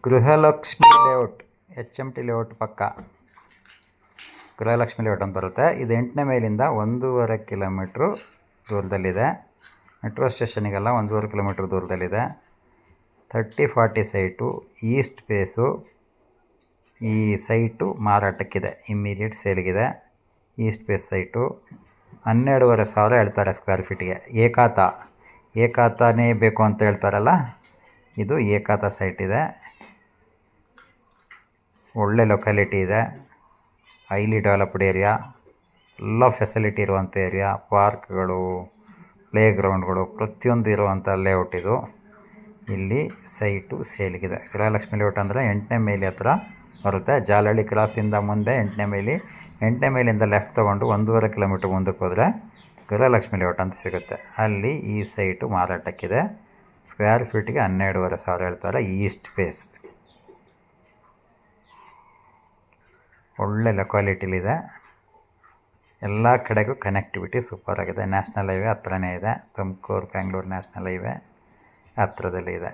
Gruhalakshmi layout, H M T layout ಪಕ್ಕ Gruhalakshmi layout ಅಂತ ಬರುತ್ತೆ. ಇದು 8ನೇ ಮೈಲಿಂದ 1.5 ಕಿಲೋಮೀಟ್ರು ದೂರದಲ್ಲಿದೆ. ಮೆಟ್ರೋ ಸ್ಟೇಷನಿಗೆಲ್ಲ 1.5 ಕಿಲೋಮೀಟ್ರ್ ದೂರದಲ್ಲಿದೆ. 30-40 ಸೈಟು, ಈಸ್ಟ್ ಫೇಸು. ಈ ಸೈಟು ಮಾರಾಟಕ್ಕಿದೆ, ಇಮ್ಮಿಡಿಯೇಟ್ ಸೇಲ್ಗಿದೆ. ಈಸ್ಟ್ ಫೇಸ್ ಸೈಟು 12,500 ಹೇಳ್ತಾರೆ ಸ್ಕ್ವೇರ್ ಫೀಟಿಗೆ. ಏಕಾತಾನೇ ಬೇಕು ಅಂತ ಹೇಳ್ತಾರಲ್ಲ, ಇದು ಏಕಾತ ಸೈಟ್ ಇದೆ. ಒಳ್ಳೆ ಲೊಕ್ಯಾಲಿಟಿ ಇದೆ, ಹೈಲಿ ಡೆವಲಪ್ಡ್ ಏರಿಯಾ, ಎಲ್ಲ ಫೆಸಿಲಿಟಿ ಇರುವಂಥ ಏರಿಯಾ, ಪಾರ್ಕ್ಗಳು, ಪ್ಲೇ ಗ್ರೌಂಡ್ಗಳು ಪ್ರತಿಯೊಂದು ಇರುವಂಥ ಲೇಔಟ್ ಇದು. ಇಲ್ಲಿ ಸೈಟು ಸೇಲಿಗಿದೆ. ಗೃಹಲಕ್ಷ್ಮಿ ಲೇಔಟ್ ಅಂದರೆ 8ನೇ ಮೈಲಿ ಹತ್ರ ಬರುತ್ತೆ. ಜಾಲಹಳ್ಳಿ ಕ್ರಾಸಿಂದ ಮುಂದೆ 8ನೇ ಮೈಲಿ. 8ನೇ ಮೈಲಿಂದ ಲೆಫ್ಟ್ ತೊಗೊಂಡು 1.5 ಕಿಲೋಮೀಟ್ರ್ ಮುಂದಕ್ಕೆ ಹೋದರೆ ಗೃಹಲಕ್ಷ್ಮಿ ಲೇಔಟ್ ಅಂತ ಸಿಗುತ್ತೆ. ಅಲ್ಲಿ ಈ ಸೈಟು ಮಾರಾಟಕ್ಕಿದೆ. ಸ್ಕ್ವೇರ್ ಫೀಟಿಗೆ 12,500 ಹೇಳ್ತಾರೆ. ಈಸ್ಟ್ ಫೇಸ್ ಒಳ್ಳೆ ಲೊಕ್ಯಾಲಿಟಿಲಿದೆ. ಎಲ್ಲ ಕಡೆಗೂ ಕನೆಕ್ಟಿವಿಟಿ ಸೂಪರಾಗಿದೆ. ನ್ಯಾಷನಲ್ ಹೈವೇ ಹತ್ರನೇ ಇದೆ. Tumakuru Bengaluru national highway ಹತ್ರದಲ್ಲಿದೆ.